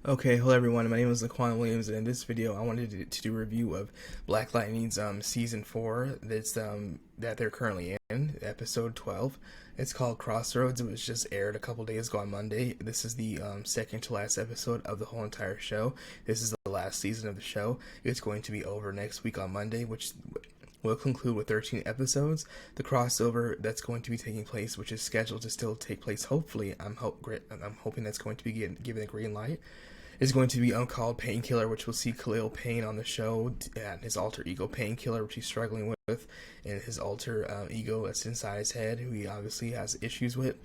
Okay, hello everyone. My name is Laquan Williams, and in this video, I wanted to do a review of Black Lightning's season 4. That they're currently in, episode 12. It's called Crossroads. It was just aired a couple days ago on Monday. This is the second to last episode of the whole entire show. This is the last season of the show. It's going to be over next week on Monday, which will conclude with 13 episodes. The crossover that's going to be taking place, which is scheduled to still take place, hopefully, I'm hoping that's going to be given a green light, is going to be Uncalled Painkiller, which will see Khalil Payne on the show, and his alter ego Painkiller, which he's struggling with, and his alter ego that's inside his head, who he obviously has issues with,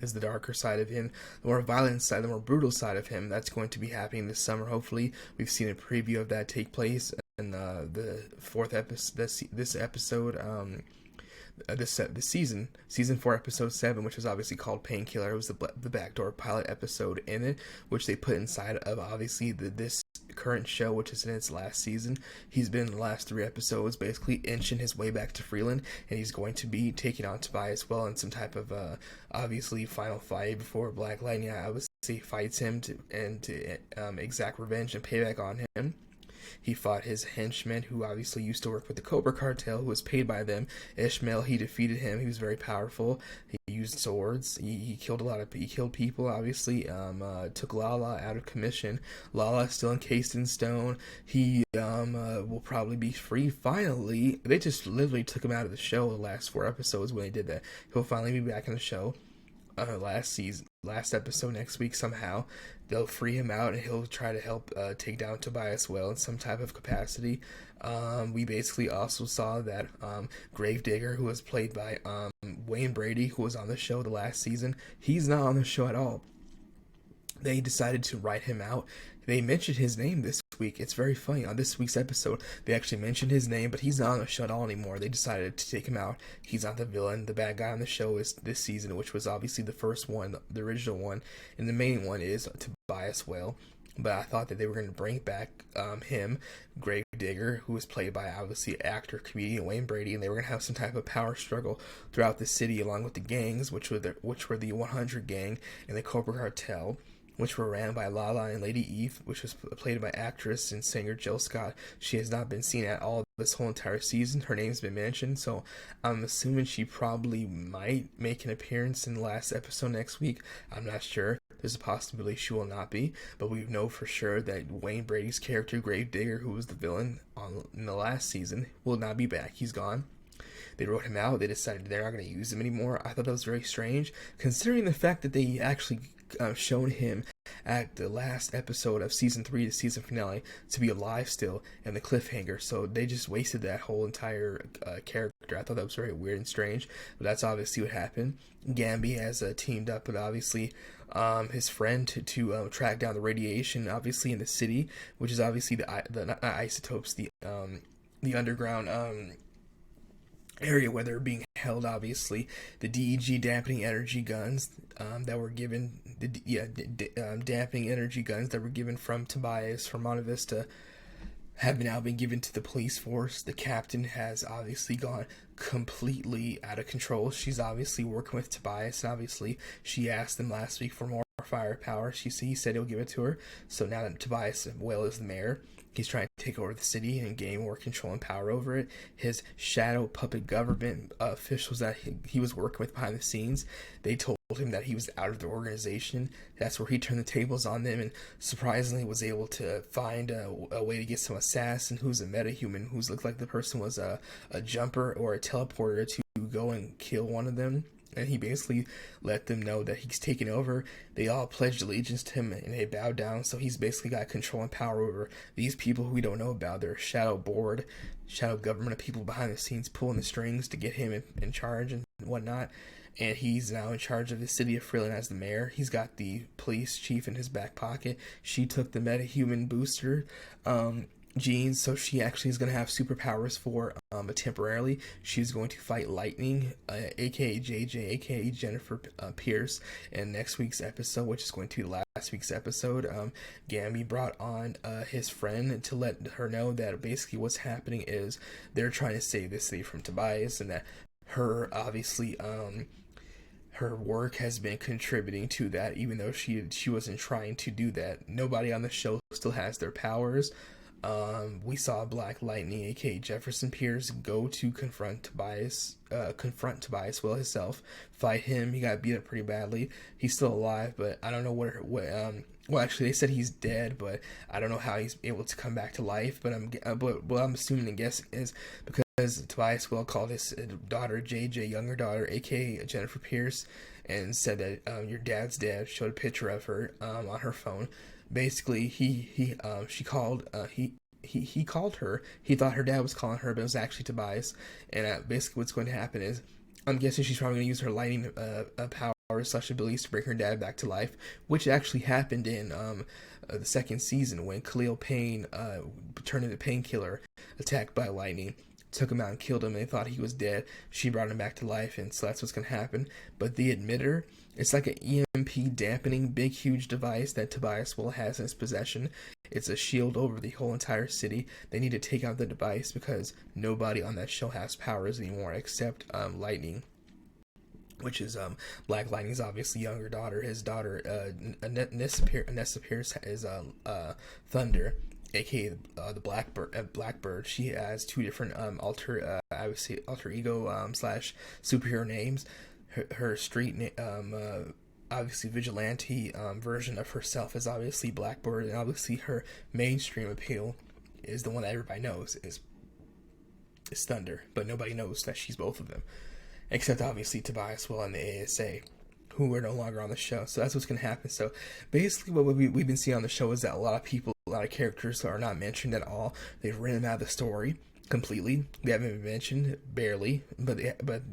is the darker side of him, the more violent side, the more brutal side of him. That's going to be happening this summer, hopefully. We've seen a preview of that take place in the fourth episode, this episode, this season 4, episode 7, which was obviously called Painkiller. It was the backdoor pilot episode in it, which they put inside of obviously this current show, which is in its last season. He's been in the last 3 episodes, basically inching his way back to Freeland, and he's going to be taking on Tobias well in some type of obviously final fight before Black Lightning obviously fights him to exact revenge and payback on him. He fought his henchman, who obviously used to work with the Cobra Cartel, who was paid by them. Ishmael, he defeated him. He was very powerful. He used swords. He killed he killed people, obviously. Took Lala out of commission. Lala is still encased in stone. He will probably be free finally. They just literally took him out of the show the last 4 episodes when they did that. He'll finally be back in the show. Last episode next week somehow. They'll free him out and he'll try to help take down Tobias well in some type of capacity. We basically also saw that Gravedigger, who was played by Wayne Brady, who was on the show the last season, he's not on the show at all. They decided to write him out. They mentioned his name this week. It's very funny. On this week's episode, they actually mentioned his name, but he's not on the show at all anymore. They decided to take him out. He's not the villain. The bad guy on the show is this season, which was obviously the first one, the original one, and the main one is Tobias Whale. But I thought that they were going to bring back him, Gravedigger, who was played by obviously actor, comedian Wayne Brady, and they were going to have some type of power struggle throughout the city along with the gangs, which were the 100 gang and the Cobra Cartel, which were ran by Lala and Lady Eve, which was played by actress and singer Jill Scott. She has not been seen at all this whole entire season. Her name's been mentioned, so I'm assuming she probably might make an appearance in the last episode next week. I'm not sure. There's a possibility she will not be, but we know for sure that Wayne Brady's character, Gravedigger, who was the villain in the last season, will not be back. He's gone. They wrote him out. They decided they're not going to use him anymore. I thought that was very strange, considering the fact that they actually shown him at the last episode of season 3, the season finale, to be alive still, and the cliffhanger. So they just wasted that whole entire character. I thought that was very weird and strange, but that's obviously what happened. Gambi has teamed up with obviously his friend to track down the radiation, obviously in the city, which is obviously the isotopes, the underground area where they're being held. Obviously the DEG dampening energy guns that were given, dampening energy guns that were given from Tobias from Monte Vista have now been given to the police force. The captain has obviously gone completely out of control. She's obviously working with Tobias, and obviously she asked him last week for more firepower. He said he'll give it to her. So now that Tobias Whale is the mayor, he's trying to take over the city and gain more control and power over it. His shadow puppet government officials that he was working with behind the scenes, they told him that he was out of the organization. That's where he turned the tables on them and surprisingly was able to find a way to get some assassin who's a metahuman, who's looked like the person was a jumper or a teleporter to go and kill one of them. And he basically let them know that he's taken over. They all pledged allegiance to him and they bowed down. So he's basically got control and power over these people who we don't know about. They're shadow board, shadow government of people behind the scenes pulling the strings to get him in charge and whatnot. And he's now in charge of the city of Freeland as the mayor. He's got the police chief in his back pocket. She took the metahuman booster genes, so she actually is going to have superpowers for temporarily. She's going to fight Lightning, aka JJ, aka Jennifer Pierce, in next week's episode, which is going to be last week's episode. Gambi brought on his friend to let her know that basically what's happening is they're trying to save this city from Tobias, and that her obviously her work has been contributing to that, even though she wasn't trying to do that. Nobody on the show still has their powers. We saw Black Lightning, aka Jefferson Pierce, go to confront Tobias Well himself, fight him. He got beat up pretty badly. He's still alive, but I don't know well, actually, they said he's dead, but I don't know how he's able to come back to life. But what I'm assuming and guessing is because Tobias Well called his daughter JJ, younger daughter, aka Jennifer Pierce, and said that your dad's dead. Showed a picture of her on her phone. Basically, he called her. He thought her dad was calling her, but it was actually Tobias. And basically, what's going to happen is, I'm guessing she's probably going to use her lightning power / abilities to bring her dad back to life, which actually happened in the second season when Khalil Payne turned into Painkiller, attacked by lightning, took him out and killed him. And they thought he was dead. She brought him back to life, and so that's what's going to happen. But the emitter, it's like an EMP dampening big huge device that Tobias Well has in his possession. It's a shield over the whole entire city. They need to take out the device because nobody on that show has powers anymore except Lightning, which is Black Lightning's obviously younger daughter. His daughter Nessa Pierce is Thunder, aka the Blackbird. She has two different alter ego / superhero names. Her street obviously vigilante version of herself is obviously Blackbird, and obviously her mainstream appeal is the one that everybody knows is Thunder, but nobody knows that she's both of them, except obviously Tobias Well and the ASA, who are no longer on the show. So that's what's going to happen. So basically what we've been seeing on the show is that a lot of characters are not mentioned at all. They've written them out of the story completely. They haven't been mentioned barely, but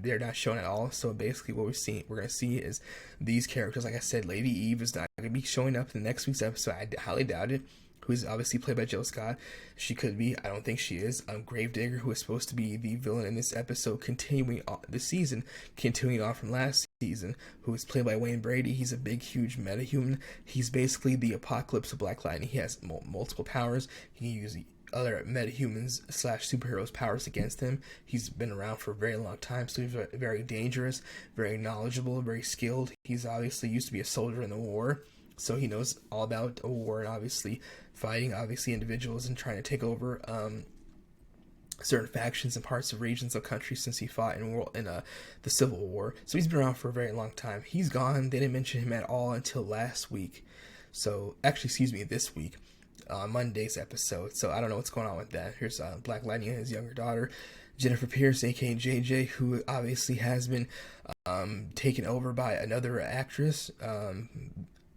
they're not shown at all. So basically what we're going to see is these characters. Like I said, Lady Eve is not going to be showing up in the next week's episode. I highly doubt it. Who's obviously played by Jill Scott. She could be. I don't think she is. Gravedigger, who is supposed to be the villain in this episode, continuing on from last season, who is played by Wayne Brady. He's a big, huge metahuman. He's basically the Apocalypse of Black Lightning. He has multiple powers. He can use other metahumans / superheroes' powers against him. He's been around for a very long time, so he's very dangerous, very knowledgeable, very skilled. He's obviously used to be a soldier in the war, so he knows all about a war and obviously fighting individuals and trying to take over certain factions and parts of regions of countries since he fought in the Civil War. So he's been around for a very long time. He's gone. They didn't mention him at all until last week. So actually, this week. Monday's episode. So I don't know what's going on with that. Here's Black Lightning and his younger daughter, Jennifer Pierce, aka JJ, who obviously has been taken over by another actress.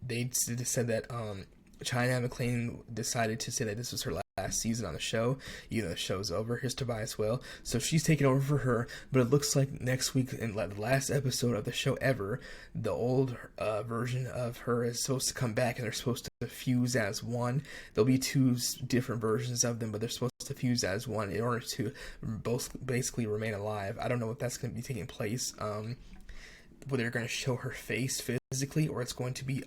They said that China McClain decided to say that this was her last season on the show, even though the show's over. Here's Tobias Well. So she's taking over for her, but it looks like next week, in the last episode of the show ever, the old version of her is supposed to come back, and they're supposed to fuse as one. There'll be two different versions of them, but they're supposed to fuse as one in order to both basically remain alive. I don't know if that's going to be taking place. Whether they're going to show her face physically or it's going to be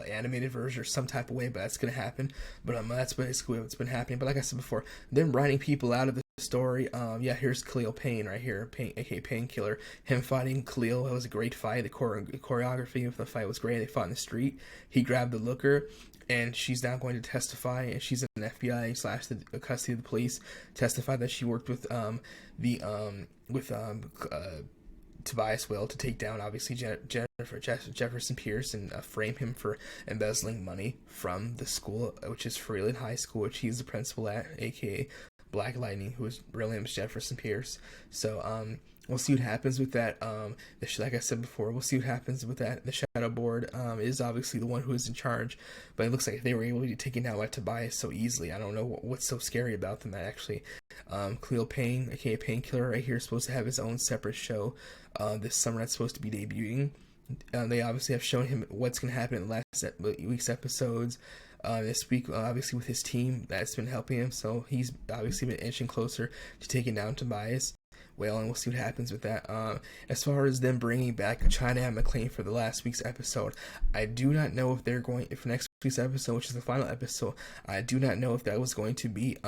animated version or some type of way, but that's going to happen. But that's basically what's been happening. But like I said before, them writing people out of the story. Here's Khalil Payne right here, aka Painkiller. Him fighting Khalil. It was a great fight. The choreography of the fight was great. They fought in the street. He grabbed the looker, and she's now going to testify, and she's an FBI / the custody of the police, testify that she worked with Tobias Well to take down obviously Jefferson Pierce and frame him for embezzling money from the school, which is Freeland High School, which he's the principal at, aka Black Lightning, who is real name is Jefferson Pierce. So we'll see what happens with that. Like I said before, we'll see what happens with that. The Shadow Board is obviously the one who is in charge, but it looks like they were able to be taken down by Tobias so easily. I don't know what's so scary about them. That actually, Khalil Payne, aka Painkiller, right here, is supposed to have his own separate show this summer. That's supposed to be debuting. They obviously have shown him what's going to happen in the last week's episodes. This week, obviously, with his team that's been helping him, so he's obviously been inching closer to taking down Tobias Well, and we'll see what happens with that. As far as them bringing back China and McClain for the last week's episode, I do not know if they're going, for next week's episode, which is the final episode, I do not know if that was going to be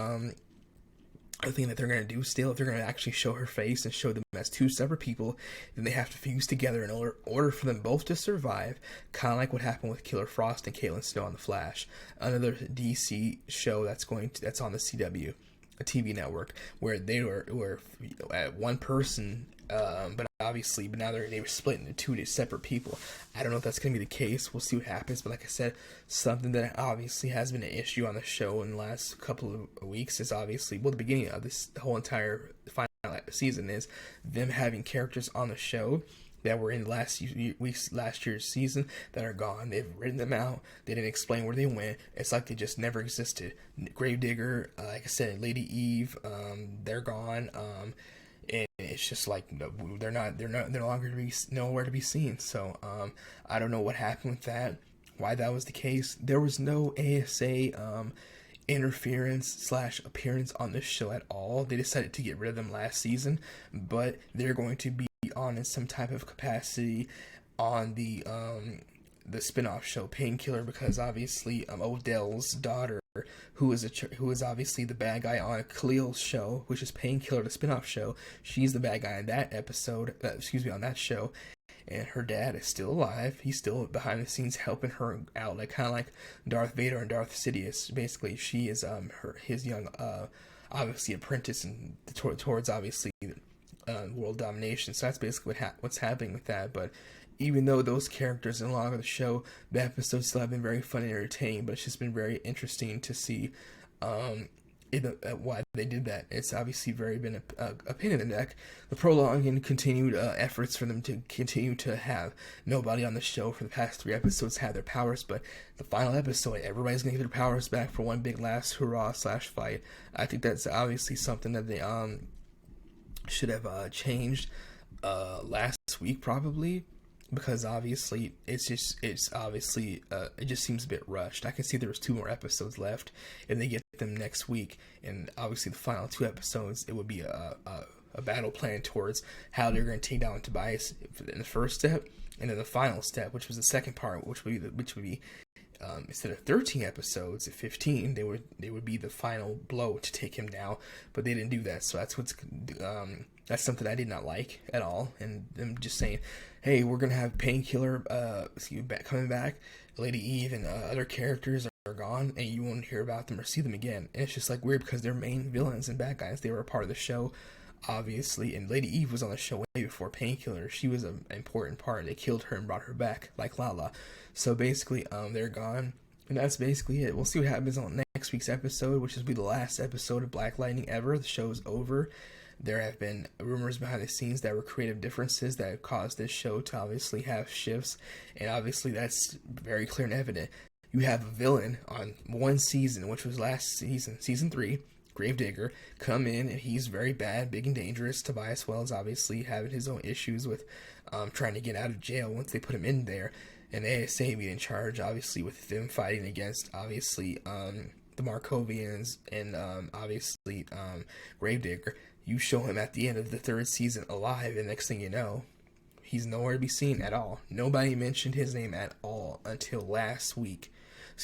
the thing that they're going to do still, if they're going to actually show her face and show them as two separate people, then they have to fuse together in order for them both to survive, kind of like what happened with Killer Frost and Caitlin Snow on The Flash, another DC show that's on the CW, a TV network, where they were at one person, but now they were split into two separate people. I don't know if that's going to be the case. We'll see what happens. But like I said, something that obviously has been an issue on the show in the last couple of weeks is obviously, well, the beginning of this, the whole entire final season is them having characters on the show that were in last year's season that are gone. They've written them out. They didn't explain where they went. It's like they just never existed. Gravedigger, like I said, Lady Eve, they're gone. And it's just like they're no longer nowhere to be seen. So I don't know what happened with that, why that was the case. There was no ASA interference / appearance on this show at all. They decided to get rid of them last season, but they're going to be on in some type of capacity on the spin-off show Painkiller, because obviously Odell's daughter, who is obviously the bad guy on Khalil's show, which is Painkiller, the spin-off show, she's the bad guy in that episode, on that show, and her dad is still alive. He's still behind the scenes helping her out, like kind of like Darth Vader and Darth Sidious. Basically, she is his young obviously apprentice and towards obviously world domination. So that's basically what's happening with that. But even though those characters are no longer the show, the episodes still have been very fun and entertaining. But it's just been very interesting to see why they did that. It's obviously been a pain in the neck. The prolonged and continued efforts for them to continue to have nobody on the show for the past 3 episodes have their powers, but the final episode, everybody's going to get their powers back for one big last hurrah / fight. I think that's obviously something that they should have changed last week probably, because obviously it just seems a bit rushed. I can see there was 2 more episodes left. If they get them next week, and obviously the final 2 episodes, it would be a battle plan towards how they're going to take down Tobias in the first step, and then the final step, which was the second part, which would be instead of 13 episodes, at 15, they would be the final blow to take him down. But they didn't do that, so that's something I did not like at all. And them just saying, hey, we're gonna have Painkiller coming back, Lady Eve and other characters are gone, and you won't hear about them or see them again. And it's just like weird, because they're main villains and bad guys. They were a part of the show, obviously, and Lady Eve was on the show way before Painkiller. She was an important part. They killed her and brought her back, like Lala. So basically, they're gone, and that's basically it. We'll see what happens on next week's episode, which will be the last episode of Black Lightning ever. The show's over. There have been rumors behind the scenes that were creative differences that have caused this show to obviously have shifts, and obviously that's very clear and evident. You have a villain on one season, which was last season, season 3, Gravedigger, come in, and he's very bad, big and dangerous. Tobias Wells obviously having his own issues with trying to get out of jail once they put him in there, and ASA being in charge, obviously, with them fighting against, obviously, the Markovians and obviously Gravedigger. You show him at the end of the 3rd season alive, and next thing you know, he's nowhere to be seen at all. Nobody mentioned his name at all until last week.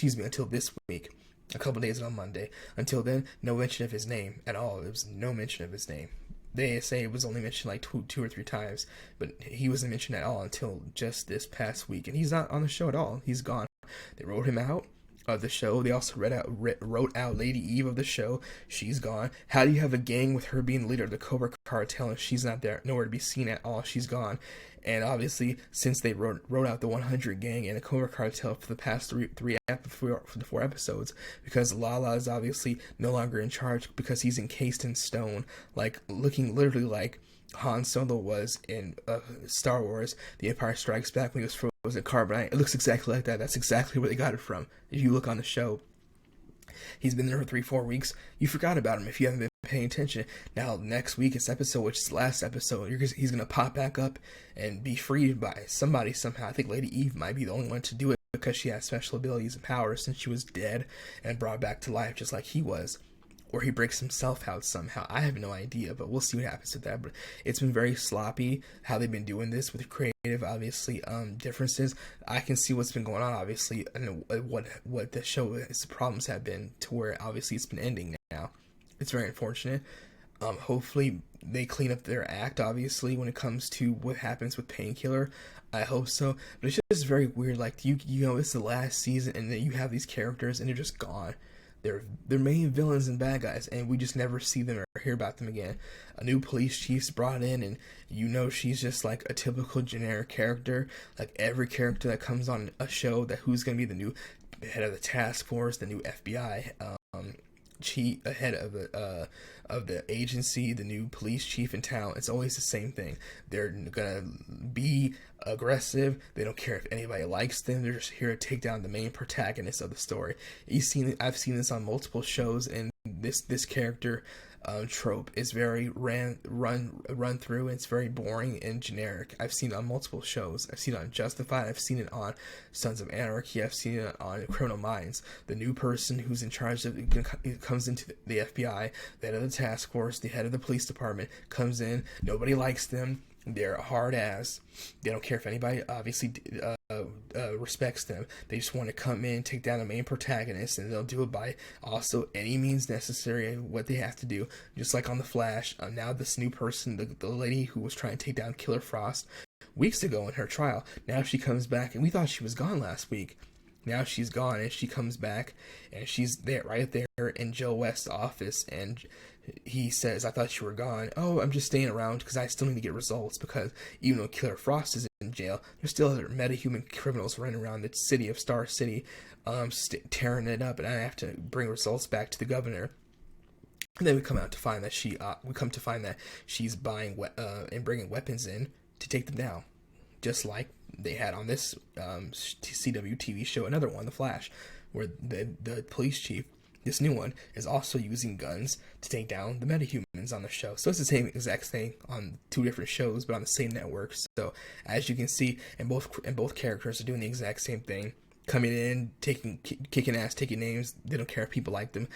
Until this week. A couple days on Monday. Until then, no mention of his name at all. There was no mention of his name. The ASA was only mentioned like two or three times, but he wasn't mentioned at all until just this past week. And he's not on the show at all. He's gone. They wrote him out of the show. They also wrote out Lady Eve of the show. She's gone. How do you have a gang with her being the leader of the Cobra cartel and she's not there, nowhere to be seen at all? She's gone. And obviously, since they wrote out the 100 gang and the Cobra cartel for the past 4 episodes, because Lala is obviously no longer in charge because he's encased in stone, like looking literally like Han Solo was in Star Wars: The Empire Strikes Back when he was frozen in carbonite. It looks exactly like that. That's exactly where they got it from. If you look on the show, he's been there for 3-4 weeks. You forgot about him if you haven't been paying attention. Now, next week's episode, which is the last episode, he's going to pop back up and be freed by somebody somehow. I think Lady Eve might be the only one to do it because she has special abilities and powers since she was dead and brought back to life just like he was. Or he breaks himself out somehow. I have no idea, but we'll see what happens with that. But it's been very sloppy how they've been doing this with creative, obviously, differences. I can see what's been going on, obviously, and what the show's problems have been to where, obviously, it's been ending now. It's very unfortunate. Hopefully they clean up their act, obviously, when it comes to what happens with Painkiller. I hope so. But it's just very weird. Like, you know, it's the last season, and then you have these characters, and they're just gone. They're main villains and bad guys, and we just never see them or hear about them again. A new police chief's brought in, and you know she's just like a typical generic character. Like every character that comes on a show, that who's gonna be the new head of the task force, the new FBI chief, head of the agency, the new police chief in town. It's always the same thing. They're gonna be aggressive. They don't care if anybody likes them. They're just here to take down the main protagonist of the story. I've seen this on multiple shows, and this character trope is very run through. It's very boring and generic. I've seen it on multiple shows. I've seen it on Justified. I've seen it on Sons of Anarchy. I've seen it on Criminal Minds. The new person who's in charge of it comes into the FBI, the head of the task force, the head of the police department comes in. Nobody likes them. They're hard ass. They don't care if anybody obviously respects them. They just want to come in, take down the main protagonist, and they'll do it by also any means necessary. What they have to do, just like on The Flash. Now this new person, the lady who was trying to take down Killer Frost weeks ago in her trial, now she comes back, and we thought she was gone last week. Now she's gone, and she comes back, and she's there, right there in Joe West's office, and he says, "I thought you were gone." "Oh, I'm just staying around because I still need to get results, because even though Killer Frost is in jail, there's still other metahuman criminals running around the city of Star City, tearing it up, and I have to bring results back to the governor." And then we come to find that she's buying and bringing weapons in to take them down, just like they had on this CW TV show, another one, The Flash, where the police chief, this new one, is also using guns to take down the metahumans on the show. So it's the same exact thing on two different shows, but on the same network. So as you can see, and both characters are doing the exact same thing, coming in, kicking ass, taking names. They don't care if people like them.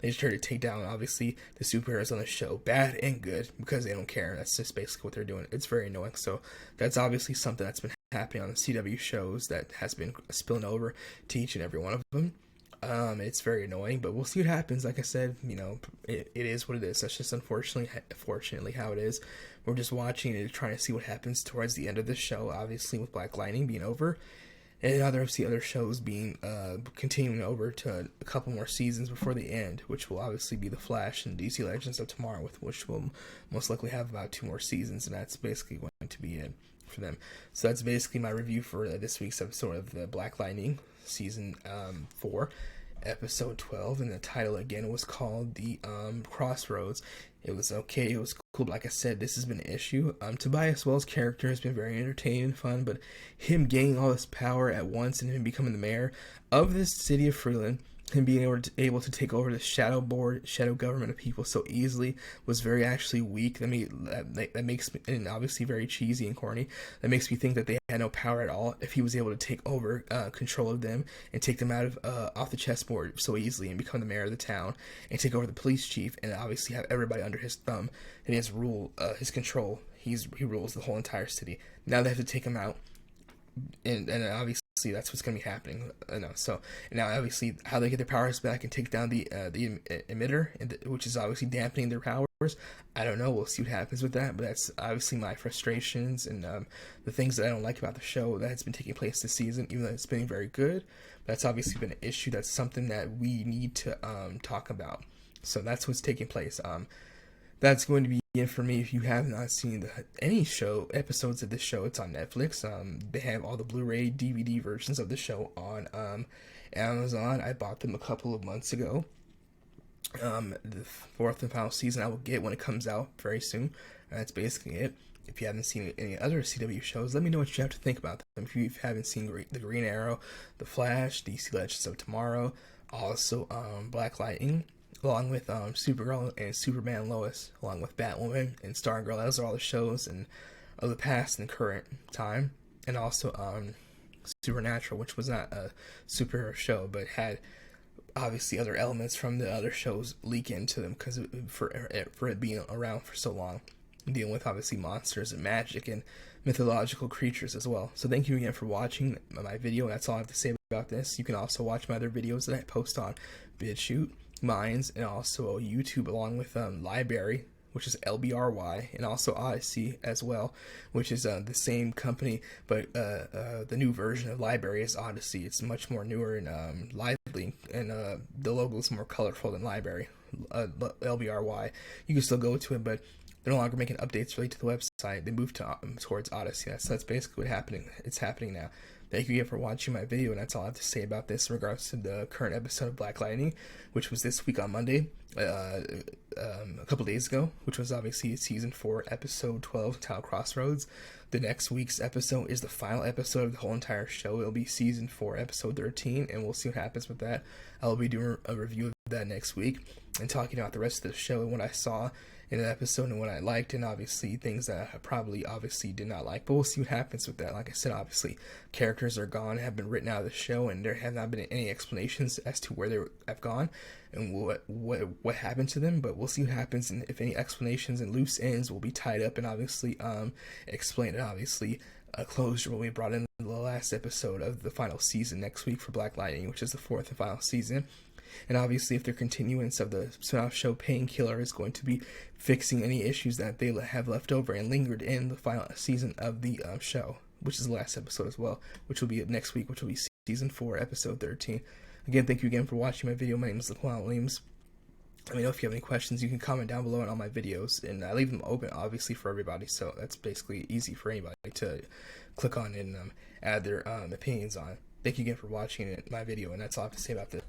They just try to take down, obviously, the superheroes on the show, bad and good, because they don't care. That's just basically what they're doing. It's very annoying. So that's obviously something that's been happening on the CW shows that has been spilling over to each and every one of them. It's very annoying, but we'll see what happens. Like I said, you know, it is what it is. That's just fortunately how it is. We're just watching and trying to see what happens towards the end of the show, obviously with Black Lightning being over, and other shows being continuing over to a couple more seasons before the end, which will obviously be The Flash and DC Legends of Tomorrow, with which will most likely have about 2 more seasons, and that's basically going to be it for them. So that's basically my review for this week's episode of the Black Lightning season 4, episode 12, and the title again was called the Crossroads. It was okay, it was cool. Like I said, this has been an issue. Tobias Wells' character has been very entertaining and fun, but him gaining all this power at once and him becoming the mayor of this city of Freeland, him being able to take over the shadow government of people so easily, was very actually weak. That makes me, and obviously very cheesy and corny, that makes me think that they had no power at all if he was able to take over control of them and take them out of off the chessboard so easily and become the mayor of the town and take over the police chief and obviously have everybody under his thumb and his control. He rules the whole entire city. Now they have to take him out, and obviously that's what's going to be happening. So now obviously how they get their powers back and take down the emitter, which is obviously dampening their powers. I don't know. We'll see what happens with that. But that's obviously my frustrations and the things that I don't like about the show that has been taking place this season, even though it's been very good. That's obviously been an issue. That's something that we need to talk about. So that's what's taking place. That's going to be it for me. If you have not seen any episodes of this show, it's on Netflix. They have all the Blu-ray DVD versions of the show on Amazon. I bought them a couple of months ago. The 4th and final season I will get when it comes out very soon. That's basically it. If you haven't seen any other CW shows, let me know what you have to think about them. If you haven't seen the Green Arrow, The Flash, DC Legends of Tomorrow, also Black Lightning, along with Supergirl and Superman Lois, along with Batwoman and Stargirl. Those are all the shows of the past and current time. And also Supernatural, which was not a superhero show, but had obviously other elements from the other shows leak into them because for it being around for so long, dealing with obviously monsters and magic and mythological creatures as well. So thank you again for watching my video. That's all I have to say about this. You can also watch my other videos that I post on BitChute, Minds, and also YouTube, along with Library, which is LBRY, and also Odyssey as well, which is the same company, but the new version of Library is Odyssey. It's much more newer and lively, and the logo is more colorful than Library. LBRY, you can still go to it, but they're no longer making updates really to the website. They moved towards Odyssey. That's basically It's happening now. Thank you again for watching my video, and that's all I have to say about this in regards to the current episode of Black Lightning, which was this week on Monday, a couple days ago, which was obviously Season 4, Episode 12, titled Crossroads. The next week's episode is the final episode of the whole entire show. It'll be Season 4, Episode 13, and we'll see what happens with that. I'll be doing a review of that next week and talking about the rest of the show and what I saw in the episode and what I liked, and obviously things that I probably did not like, but we'll see what happens with that. Like I said, obviously characters are gone, have been written out of the show, and there have not been any explanations as to where they have gone and what happened to them, but we'll see what happens, and if any explanations and loose ends will be tied up and obviously explained, and obviously a closure will be brought in the last episode of the final season next week for Black Lightning, which is the 4th and final season. And obviously, if their continuance of the spin-off show Painkiller is going to be fixing any issues that they have left over and lingered in the final season of the show, which is the last episode as well, which will be next week, which will be Season 4, Episode 13. Again, thank you again for watching my video. My name is Khalil Payne. Let me know if you have any questions. You can comment down below on all my videos, and I leave them open, obviously, for everybody, so that's basically easy for anybody to click on and add their opinions on. Thank you again for watching my video, and that's all I have to say about this.